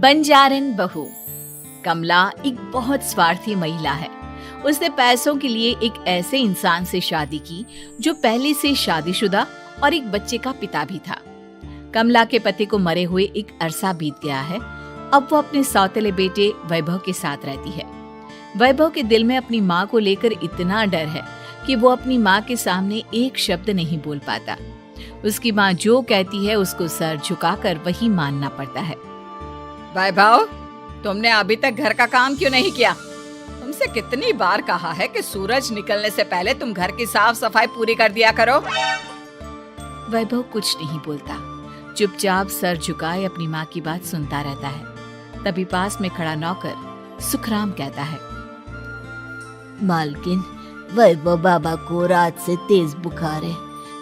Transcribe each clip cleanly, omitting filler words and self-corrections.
बंजारन बहू। कमला एक बहुत स्वार्थी महिला है। उसने पैसों के लिए एक ऐसे इंसान से शादी की जो पहले से शादीशुदा और एक बच्चे का पिता भी था। कमला के पति को मरे हुए एक अरसा बीत गया है। अब वो अपने सौतेले बेटे वैभव के साथ रहती है। वैभव के दिल में अपनी माँ को लेकर इतना डर है कि वो अपनी माँ के सामने एक शब्द नहीं बोल पाता। उसकी माँ जो कहती है उसको सर झुकाकर वही मानना पड़ता है। वैभव, तुमने अभी तक घर का काम क्यों नहीं किया? तुमसे कितनी बार कहा है कि सूरज निकलने से पहले तुम घर की साफ सफाई पूरी कर दिया करो। वैभव कुछ नहीं बोलता, चुपचाप सर झुकाए अपनी माँ की बात सुनता रहता है। तभी पास में खड़ा नौकर सुखराम कहता है, मालकिन, वैभव बाबा को रात से तेज बुखार है,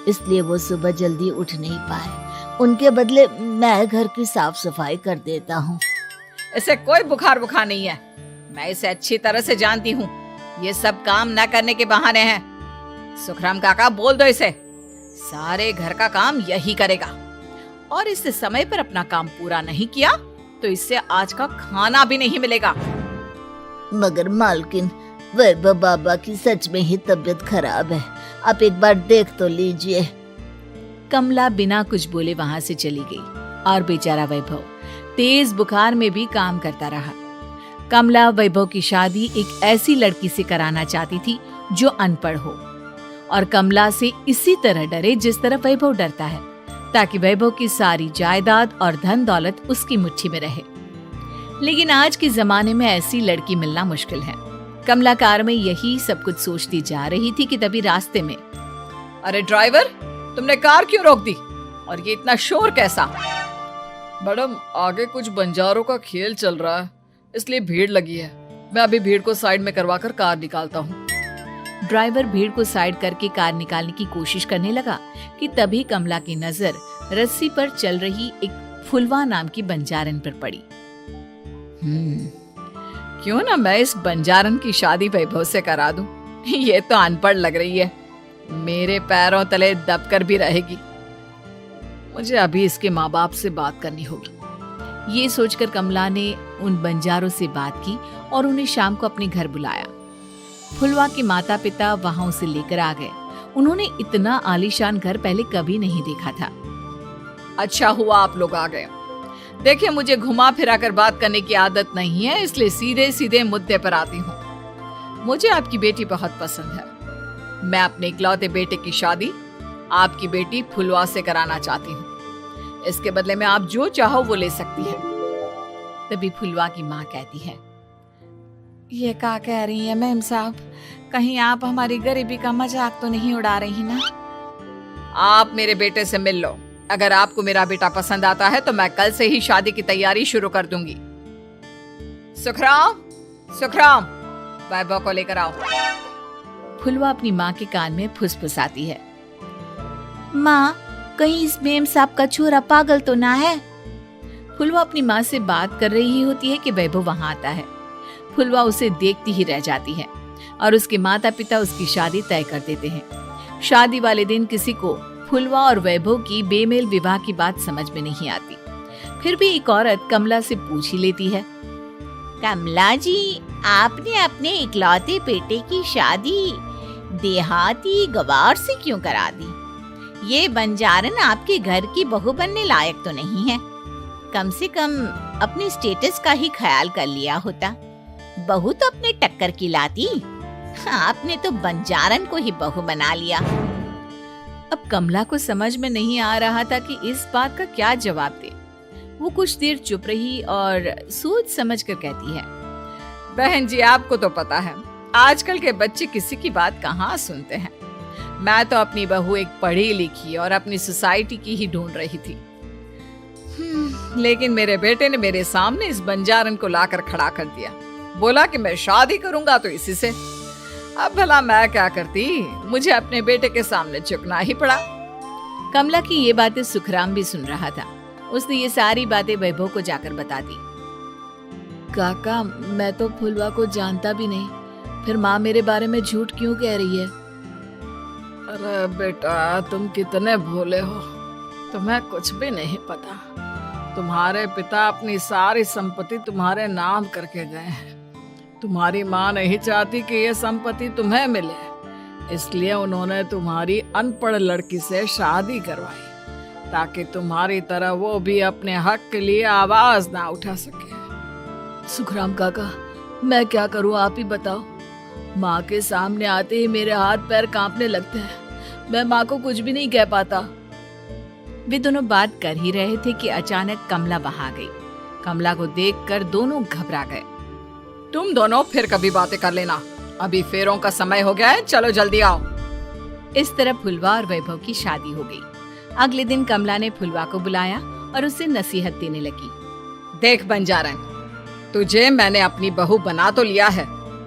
इसलिए वो सुबह जल्दी उठ नहीं पाए। उनके बदले मैं घर की साफ सफाई कर देता हूँ। इसे कोई बुखार नहीं है। मैं इसे अच्छी तरह से जानती हूँ। ये सब काम न करने के बहाने हैं। सुखराम काका, बोल दो इसे, सारे घर का काम यही करेगा। और इससे समय पर अपना काम पूरा नहीं किया तो इससे आज का खाना भी नहीं मिलेगा। मगर मालकिन, वैभव बाबा की सच में ही तबीयत खराब है, आप एक बार देख तो लीजिए। कमला बिना कुछ बोले वहां से चली गई और बेचारा वैभव तेज बुखार में भी काम करता रहा। कमला वैभव की शादी एक ऐसी लड़की से कराना चाहती थी जो अनपढ़ हो और कमला से इसी तरह डरे जिस तरह वैभव डरता है, ताकि वैभव की सारी जायदाद और धन दौलत उसकी मुट्ठी में रहे। लेकिन आज के जमाने में ऐसी लड़की मिलना मुश्किल है। कमला कार में यही सब कुछ सोचती जा रही थी कि तभी रास्ते में, अरे ड्राइवर, तुमने कार क्यों रोक दी? और ये इतना शोर कैसा? मैडम, आगे कुछ बंजारों का खेल चल रहा है, इसलिए भीड़ लगी है। मैं अभी भीड़ को साइड में करवाकर कार निकालता हूँ। ड्राइवर भीड़ को साइड करके कार निकालने की कोशिश करने लगा कि तभी कमला की नजर रस्सी पर चल रही एक फुलवा नाम की बंजारन पर पड़ी। क्यों ना मैं इस बंजारन की शादी वैभव से करा दूं? ये तो अनपढ़ लग रही है, मेरे पैरों तले दबकर भी रहेगी। मुझे अभी इसके माँ बाप से बात करनी होगी। ये सोचकर कमला ने उन बंजारों से बात की और उन्हें शाम को अपने घर बुलाया। फुलवा के माता पिता वहां उसे लेकर आ गए। उन्होंने इतना आलीशान घर पहले कभी नहीं देखा था। अच्छा हुआ आप लोग आ गए। देखिए, मुझे घुमा फिरा कर बात करने की आदत नहीं है, इसलिए सीधे सीधे मुद्दे पर आती हूँ। मुझे आपकी बेटी बहुत पसंद है। मैं अपने इकलौते बेटे की शादी आपकी बेटी फुलवा से कराना चाहती हूँ। इसके बदले में आप जो चाहो वो ले सकती है। तभी फुलवा की माँ कहती है, ये क्या कह रही है मैम साहब? कहीं आप हमारी गरीबी का मजाक तो नहीं उड़ा रही ना? आप मेरे बेटे से मिल लो। अगर आपको मेरा बेटा पसंद आता है तो मैं कल से ही शादी की तैयारी शुरू कर दूंगी। सुखराम, सुखराम, वैभव को लेकर आओ। फुलवा अपनी माँ के कान में फुसफुसाती है, माँ, कहीं इस मेम साहब का छोरा पागल तो ना है? फुलवा अपनी माँ से बात कर रही होती है कि वैभव वहां आता है। फुलवा उसे देखती ही रह जाती है और उसके माता पिता उसकी शादी तय कर देते हैं। शादी वाले दिन किसी को फुलवा और वैभव की बेमेल विवाह की बात समझ में नहीं आती। फिर भी एक औरत कमला से पूछ ही लेती है, कमला जी, आपने अपने इकलौते बेटे की शादी देहाती गवार से क्यों करा दी? ये बंजारन आपके घर की बहू बनने लायक तो नहीं है। कम से कम अपने स्टेटस का ही ख्याल कर लिया होता। बहू तो अपने टक्कर की लाती, आपने तो बंजारन को ही बहू बना लिया। अब कमला को समझ में नहीं आ रहा था कि इस बात का क्या जवाब दे। वो कुछ देर चुप रही और सोच समझ कर कहती है, बहन जी, आपको तो पता है आजकल के बच्चे किसी की बात कहाँ सुनते हैं। मैं तो अपनी बहू एक पढ़ी लिखी और अपनी सोसाइटी की ही ढूंढ रही थी। लेकिन मेरे बेटे ने मेरे सामने इस बंजारन को लाकर खड़ा कर दिया। बोला कि मैं शादी करूंगा तो इसी से। अब भला मैं क्या करती? मुझे अपने बेटे के सामने झुकना ही पड़ा। कमला की ये बातें सुखराम भी सुन रहा था। उसने ये सारी बातें वैभव को जाकर बता दी। काका, मैं तो फुलवा को जानता भी नहीं, फिर माँ मेरे बारे में झूठ क्यों कह रही है? अरे बेटा, तुम कितने भोले हो, तुम्हें कुछ भी नहीं पता। तुम्हारे पिता अपनी सारी संपत्ति तुम्हारे नाम करके गए हैं। तुम्हारी माँ नहीं चाहती कि ये संपत्ति तुम्हें मिले, इसलिए उन्होंने तुम्हारी अनपढ़ लड़की से शादी करवाई ताकि तुम्हारी तरह वो भी अपने हक के लिए आवाज ना उठा सके। सुखराम काका, मैं क्या करूं, आप ही बताओ। माँ के सामने आते ही मेरे हाथ पैर कांपने लगते हैं। मैं माँ को कुछ भी नहीं कह पाता। वे दोनों बात कर ही रहे थे कि अचानक कमला वहां गई। कमला को देखकर दोनों घबरा गए। तुम दोनों फिर कभी बातें कर लेना, अभी फेरों का समय हो गया है, चलो जल्दी आओ। इस तरह फुलवा और वैभव की शादी हो गई। अगले दिन कमला ने फुलवा को बुलाया और उसे नसीहत देने लगी। देख बंजारन, तुझे मैंने अपनी बहू बना तो लिया है,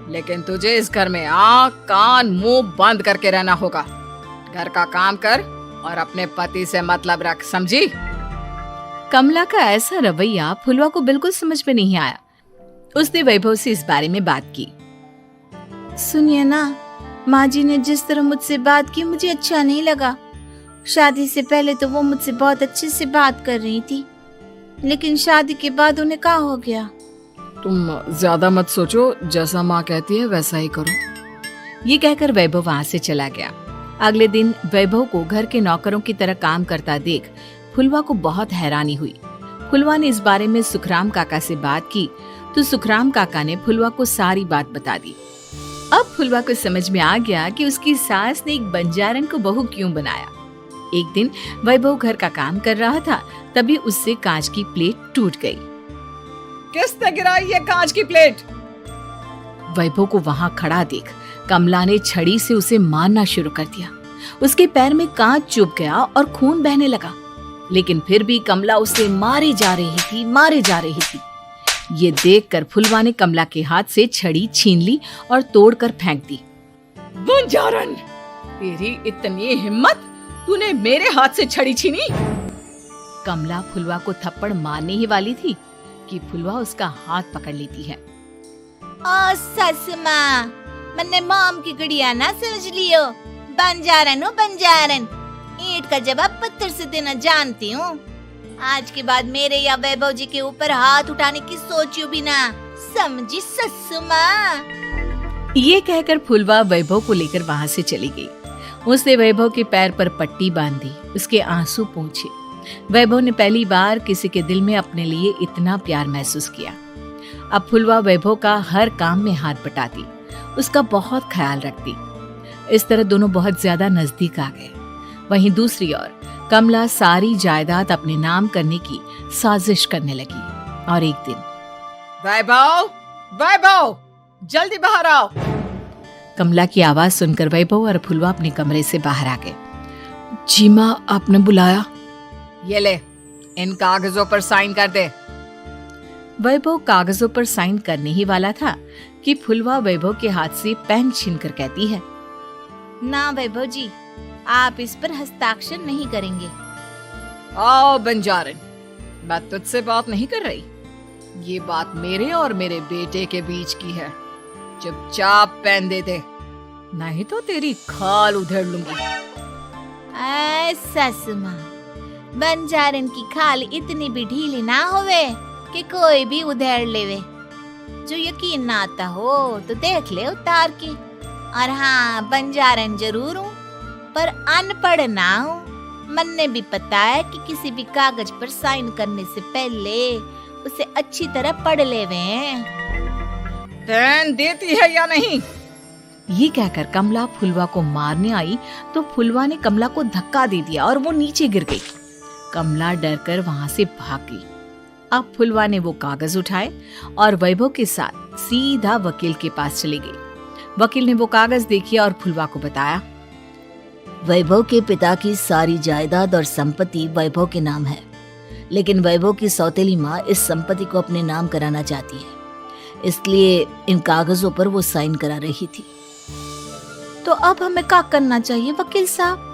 लेकिन तुझे इस घर में आँख कान मुंह बंद करके रहना होगा। घर का काम कर और अपने पति से मतलब रख, समझी? कमला का ऐसा रवैया फुलवा को बिल्कुल समझ में नहीं आया। उसने वैभव से इस बारे में बात की। सुनिए ना, माँ जी ने जिस तरह मुझसे बात की मुझे अच्छा नहीं लगा। शादी से पहले तो वो मुझसे बहुत अच्छे से बात कर रही थी, लेकिन शादी के बाद उन्हें क्या हो गया? तुम ज्यादा मत सोचो, जैसा माँ कहती है वैसा ही करो। ये कहकर वैभव वहां से चला गया। अगले दिन वैभव को घर के नौकरों की तरह काम करता देख फुलवा को बहुत हैरानी हुई। फुलवा ने इस बारे में सुखराम काका से बात की तो सुखराम काका ने फुलवा को सारी बात बता दी। अब फुलवा को समझ में आ गया कि उसकी सास ने एक बंजारन को बहू क्यों बनाया। एक दिन वैभव घर का काम कर रहा था, तभी उससे कांच की प्लेट टूट गई। किसने गिराई ये कांच की प्लेट? वैभव को वहां खड़ा देख कमला ने छड़ी से उसे मारना शुरू कर दिया। उसके पैर में कांच चुभ गया और खून बहने लगा, लेकिन फिर भी कमला उसे मारे जा रही थी। ये देखकर फुलवा ने कमला के हाथ से छड़ी छीन ली और तोड़कर फेंक दी। बंजारन, तेरी इतनी हिम्मत, तूने मेरे हाथ से छड़ी छीनी? कमला फुलवा को थप्पड़ मारने ही वाली थी कि फुलवा उसका हाथ पकड़ लेती है। ओ सस माँ, मैंने मॉम की गुड़िया ना समझ लियो। बंजारन हो बंजारन, ईंट का जवाब पत्थर से देना जानती हूँ। आज के बाद मेरे या वैभव जी के ऊपर हाथ उठाने की सोचियो भी ना, समझी ससु माँ? ये कहकर फुलवा वैभव को लेकर वहां से चली गई। उसने वैभव के पैर पर पट्टी बांधी, उसके आंसू पोंछे। वैभव ने पहली बार किसी के दिल में अपने लिए इतना प्यार महसूस किया। अब फुलवा वैभव का हर काम में हाथ बटाती, उसका बहुत ख्याल रखती। इस तरह दोनों बहुत ज्यादा नजदीक आ गए। वहीं दूसरी ओर कमला सारी जायदाद अपने नाम करने की साजिश करने लगी। और एक दिन, वैभव, जल्दी बाहर आओ। कमला की आवाज सुनकर वैभव और फुलवा अपने कमरे से बाहर आ गए। जी माँ, आपने बुलाया? ये ले, इन कागजों पर साइन कर दे। वैभव कागजों पर साइन करने ही वाला था कि फुलवा वैभव के हाथ से पेन छीनकर कहती है, ना वैभव जी, आप इस पर हस्ताक्षर नहीं करेंगे। आओ बंजारन, मैं तुझसे बात नहीं कर रही। ये बात मेरे और मेरे बेटे के बीच की है। चुपचाप पेन दे दे, नहीं तो तेरी खाल उधेड़ लूंगी। ससु माँ, बंजारन की खाल इतनी भी ढीली ना होवे कि कोई भी उधेड़ लेवे। जो यकीन ना आता हो तो देख ले उतार के। और हाँ, बंजारन जरूर हूँ पर अनपढ़ ना हूँ। मन्ने भी पता है कि किसी भी कागज पर साइन करने से पहले उसे अच्छी तरह पढ़ लेवे। पेन देती है या नहीं? ये कहकर कमला फुलवा को मारने आई तो फुलवा ने कमला को धक्का दे दिया और वो नीचे गिर गई। कमला डरकर वहां से भाग गई। अब फुलवा ने वो कागज उठाए और वैभव के साथ सीधा वकील के पास चली गई। वकील ने वो कागज देखी और फुलवा को बताया, वैभव के पिता की सारी जायदाद और संपत्ति वैभव के नाम है, लेकिन वैभव की सौतेली माँ इस संपत्ति को अपने नाम कराना चाहती है, इसलिए इन कागजों पर वो साइन करा रही थी। तो अब हमें क्या करना चाहिए वकील साहब?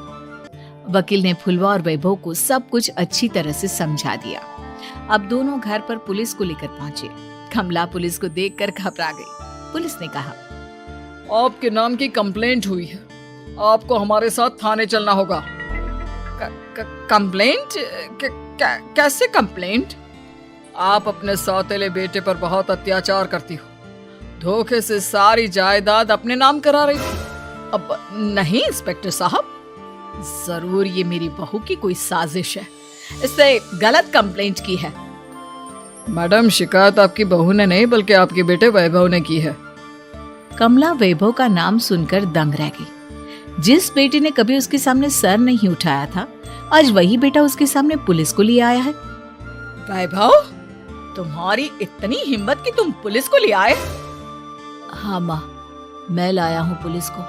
वकील ने फुलवा और वैभव को सब कुछ अच्छी तरह से समझा दिया। अब दोनों घर पर पुलिस को लेकर पहुंचे। कमला पुलिस को देखकर घबरा गई। पुलिस ने कहा, आपके नाम की कंप्लेंट हुई है, आपको हमारे साथ थाने चलना होगा। कंप्लेंट? कैसे कंप्लेंट? आप अपने सौतेले बेटे पर बहुत अत्याचार करती हो, धोखे से सारी जायदाद अपने नाम करा रही थी। अब नहीं इंस्पेक्टर साहब, जरूर ये मेरी बहू की कोई साजिश है, इससे गलत कंप्लेंट की है। मैडम, शिकायत आपकी बहू ने नहीं बल्कि आपके बेटे वैभव ने की है। कमला वैभव का नाम सुनकर दंग रह गई। जिस बेटे ने कभी उसके सामने सर नहीं उठाया था, आज वही बेटा उसके सामने पुलिस को ले आया है। वैभव, तुम्हारी इतनी हिम्मत कि तुम पुलिस को ले आए? हाँ माँ, मैं लाया हूँ पुलिस को,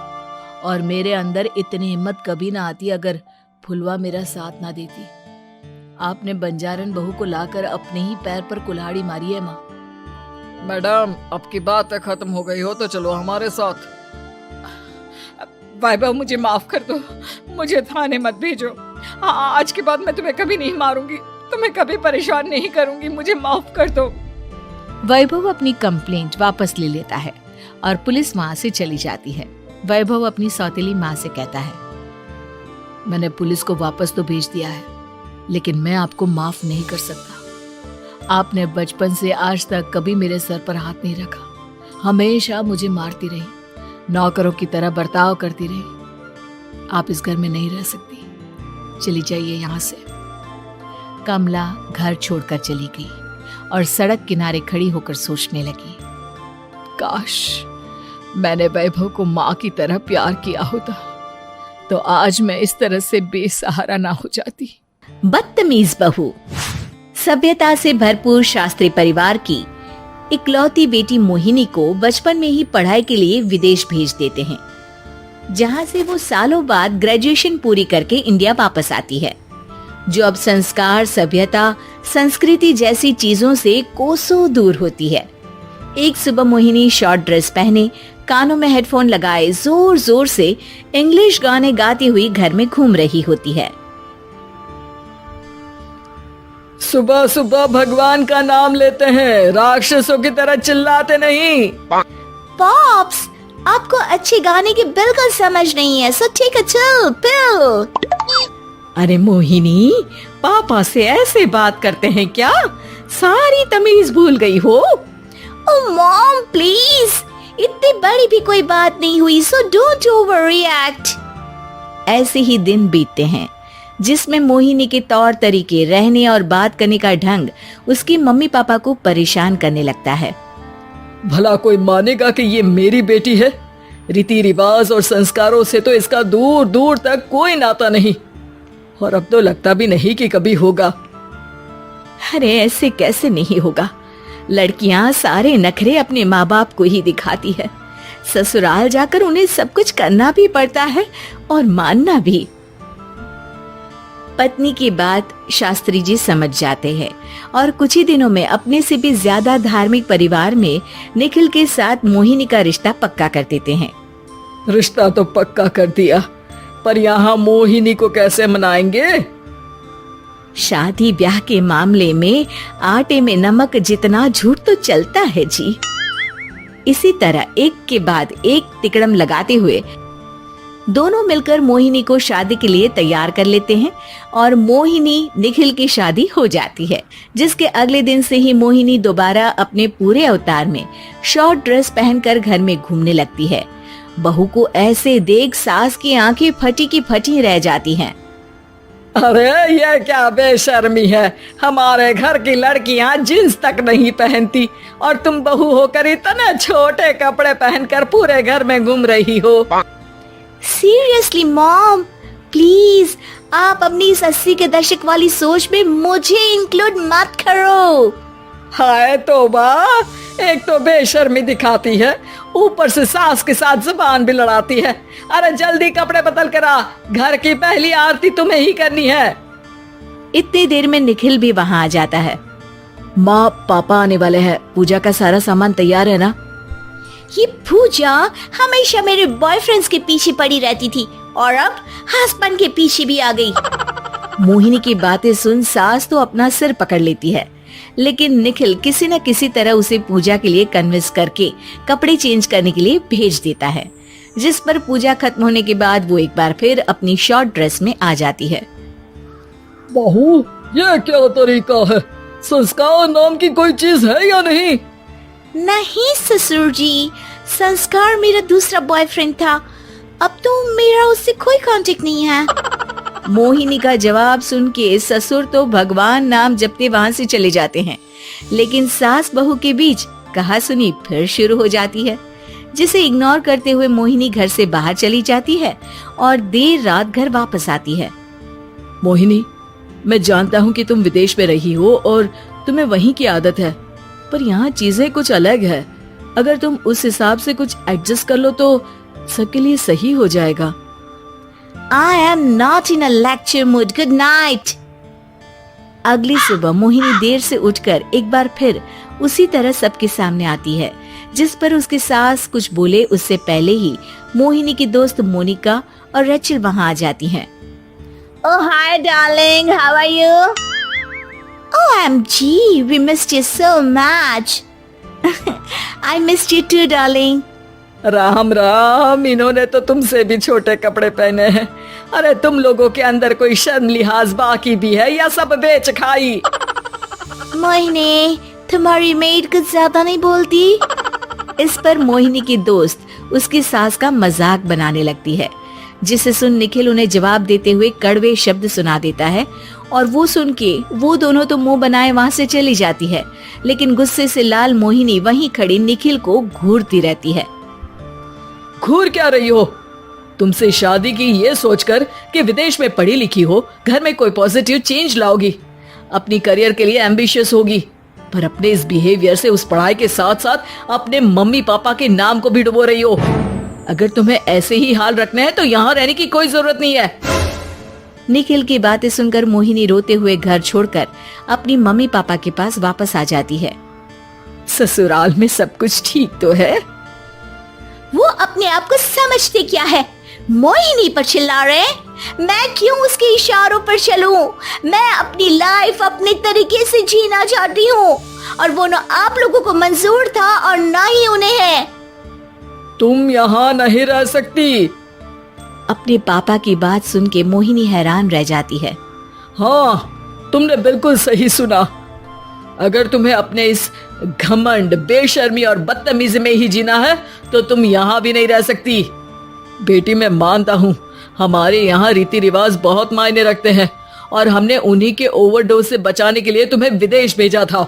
और मेरे अंदर इतनी हिम्मत कभी ना आती अगर फुलवा मेरा साथ ना देती। आपने बंजारन बहू को लाकर अपने ही पैर पर कुल्हाड़ी मारी है माँ। मैडम, अब की बात खत्म हो गई हो तो चलो हमारे साथ। वैभव, मुझे माफ कर दो, मुझे थाने मत भेजो। आज के बाद मैं तुम्हें कभी नहीं मारूंगी, तुम्हें कभी परेशान नहीं करूंगी, मुझे माफ कर दो। वैभव अपनी कंप्लेंट वापस ले लेता है और पुलिस वहां से चली जाती है। वैभव अपनी सौतेली माँ से कहता है, मैंने पुलिस को वापस तो भेज दिया है, लेकिन मैं आपको माफ नहीं कर सकता। आपने बचपन से आज तक कभी मेरे सर पर हाथ नहीं रखा, हमेशा मुझे मारती रही, नौकरों की तरह बर्ताव करती रही। आप इस घर में नहीं रह सकती, चली जाइए यहाँ से। कमला घर छोड़कर चली गई और सड़क किनारे खड़ी होकर सोचने लगी, काश मैंने वैभव को माँ की तरह प्यार किया होता तो आज मैं इस तरह से बेसहारा ना हो जाती। बदतमीज बहू। सभ्यता से भरपूर शास्त्री परिवार की इकलौती बेटी मोहिनी को बचपन में ही पढ़ाई के लिए विदेश भेज देते हैं, जहां से वो सालों बाद ग्रेजुएशन पूरी करके इंडिया वापस आती है, जो अब संस्कार, सभ्यता, संस्कृति जैसी चीजों से कोसों दूर होती है। एक सुबह मोहिनी शॉर्ट ड्रेस पहने, कानों में हेडफोन लगाए जोर जोर से इंग्लिश गाने गाती हुई घर में घूम रही होती है। सुबह सुबह भगवान का नाम लेते हैं, राक्षसों की तरह चिल्लाते नहीं। पॉप्स, आपको अच्छे गाने की बिल्कुल समझ नहीं है, so take a chill pill. अरे मोहिनी, पापा से ऐसे बात करते हैं क्या? सारी तमीज भूल गई हो? ओह मॉम प्लीज, इतनी बड़ी भी कोई बात नहीं हुई, सो डोंट ओवररिएक्ट। ऐसे ही दिन बीतते हैं जिसमें मोहिनी के तौर तरीके, रहने और बात करने का ढंग उसकी मम्मी पापा को परेशान करने लगता है। भला कोई मानेगा कि ये मेरी बेटी है? रीति रिवाज और संस्कारों से तो इसका दूर दूर तक कोई नाता नहीं, और अब तो लगता भी नहीं कि कभी होगा। अरे ऐसे कैसे नहीं होगा? लड़कियां सारे नखरे अपने माँ बाप को ही दिखाती है, ससुराल जाकर उन्हें सब कुछ करना भी पड़ता है और मानना भी। पत्नी की बात शास्त्री जी समझ जाते हैं और कुछ ही दिनों में अपने से भी ज्यादा धार्मिक परिवार में निखिल के साथ मोहिनी का रिश्ता पक्का कर देते हैं। रिश्ता तो पक्का कर दिया, पर यहाँ मोहिनी को कैसे मनाएंगे? शादी ब्याह के मामले में आटे में नमक जितना झूठ तो चलता है जी। इसी तरह एक के बाद एक तिकड़म लगाते हुए दोनों मिलकर मोहिनी को शादी के लिए तैयार कर लेते हैं और मोहिनी निखिल की शादी हो जाती है, जिसके अगले दिन से ही मोहिनी दोबारा अपने पूरे अवतार में शॉर्ट ड्रेस पहनकर घर में घूमने लगती है। बहू को ऐसे देख सास की आंखें फटी की फटी रह जाती हैं। अरे ये क्या बेशर्मी है, हमारे घर की लड़कियां जींस तक नहीं पहनती और तुम बहू होकर इतने छोटे कपड़े पहनकर पूरे घर में घूम रही हो। सीरियसली मॉम, प्लीज आप अपनी इस 80 के दशक वाली सोच में मुझे इंक्लूड मत करो। हाय तौबा, एक तो बेशर्मी दिखाती है, ऊपर से सास के साथ जुबान भी लड़ाती है। अरे जल्दी कपड़े बदल कर आ, घर की पहली आरती तुम्हें ही करनी है। इतनी देर में निखिल भी वहाँ आ जाता है। माँ, पापा आने वाले हैं, पूजा का सारा सामान तैयार है ना? ये पूजा हमेशा मेरे बॉयफ्रेंड्स के पीछे पड़ी रहती थी और अब हस्बैंड के पीछे भी आ गई। मोहिनी की बातें सुन सास तो अपना सिर पकड़ लेती है, लेकिन निखिल किसी न किसी तरह उसे पूजा के लिए कन्विंस करके कपड़े चेंज करने के लिए भेज देता है, जिस पर पूजा खत्म होने के बाद वो एक बार फिर अपनी शॉर्ट ड्रेस में आ जाती है। बहू, ये क्या तरीका है? संस्कार नाम की कोई चीज है या नहीं? नहीं ससुर जी, संस्कार मेरा दूसरा बॉयफ्रेंड था। अब तो मेरा उससे कोई कांटेक्ट नहीं है। मोहिनी का जवाब सुन के ससुर तो भगवान नाम जपते वहां से चले जाते हैं, लेकिन सास बहू के बीच कहासुनी फिर शुरू हो जाती है, जिसे इग्नोर करते हुए मोहिनी घर से बाहर चली जाती है और देर रात घर वापस आती है। मोहिनी, मैं जानता हूँ कि तुम विदेश में रही हो और तुम्हें वहीं की आदत है, पर यहाँ चीजें कुछ अलग है। अगर तुम उस हिसाब से कुछ एडजस्ट कर लो तो सबके लिए सही हो जाएगा। I am not in a lecture mood. Good night. अगली सुबह मोहिनी देर से उठकर एक बार फिर उसी तरह सबके सामने आती है, जिस पर उसकी सास कुछ बोले उससे पहले ही मोहिनी की दोस्त मोनिका और रेचल वहां आ जाती हैं। Oh, hi, darling. How are you? OMG, we missed you so much. I missed you too, darling. Ram Ram, इन्होंने तो तुमसे भी छोटे कपड़े पहने हैं। अरे तुम लोगों के अंदर कोई शर्म लिहाज बाकी भी है या सब बेच खाई? मोहिनी, तुम्हारी मेड कुछ ज्यादा नहीं बोलती? इस पर मोहिनी की दोस्त उसकी सास का मजाक बनाने लगती है, जिसे सुन निखिल उन्हें जवाब देते हुए कड़वे शब्द सुना देता है और वो सुन के वो दोनों तो मुंह बनाए वहां से चली जाती है, लेकिन गुस्से से लाल मोहिनी वहीं खड़ी निखिल को घूरती रहती है। घूर क्या रही हो? तुमसे शादी की ये सोचकर कि विदेश में पढ़ी लिखी हो, घर में कोई पॉजिटिव चेंज लाओगी, अपनी करियर के लिए एम्बिशियस होगी, पर अपने इस बिहेवियर से उस पढ़ाई के साथ साथ अपने मम्मी पापा के नाम को भी डुबो रही हो। अगर तुम्हें ऐसे ही हाल रखना है तो यहाँ रहने की कोई जरूरत नहीं है। निखिल की बातें सुनकर मोहिनी रोते हुए घर छोड़कर अपनी मम्मी पापा के पास वापस आ जाती है। ससुराल में सब कुछ ठीक तो है? वो अपने आप को समझते क्या है? मोहिनी पर चिल्ला रहे? मैं क्यों उसके इशारों पर चलूं? मैं अपनी लाइफ अपने तरीके से जीना चाहती हूँ और वो ना आप लोगों को मंजूर था और ना ही उन्हें है। तुम यहाँ नहीं रह सकती। अपने पापा की बात सुन के मोहिनी हैरान रह जाती है। हाँ, तुमने बिल्कुल सही सुना। अगर तुम्हें अपने इस घमंड, बेशर्मी और बदतमीजी में ही जीना है तो तुम यहाँ भी नहीं रह सकती। बेटी, मैं मानता हूँ हमारे यहाँ रीति रिवाज बहुत मायने रखते हैं और हमने उन्हीं के ओवरडोज से बचाने के लिए तुम्हें विदेश भेजा था।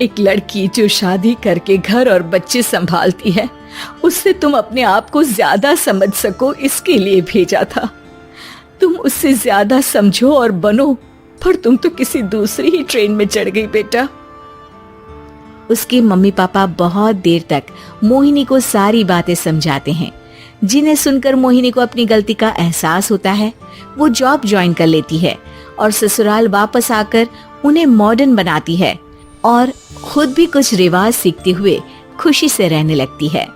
एक लड़की जो शादी करके घर और बच्चे संभालती है, उससे तुम अपने आप को ज्यादा समझ सको इसके लिए भेजा था। तुम उससे ज्यादा समझो और बनो, पर तुम तो किसी दूसरी ही ट्रेन में चढ़ गई बेटा। उसके मम्मी पापा बहुत देर तक मोहिनी को सारी बातें समझाते हैं, जिन्हें सुनकर मोहिनी को अपनी गलती का एहसास होता है। वो जॉब ज्वाइन कर लेती है और ससुराल वापस आकर उन्हें मॉडर्न बनाती है और खुद भी कुछ रिवाज सीखते हुए खुशी से रहने लगती है।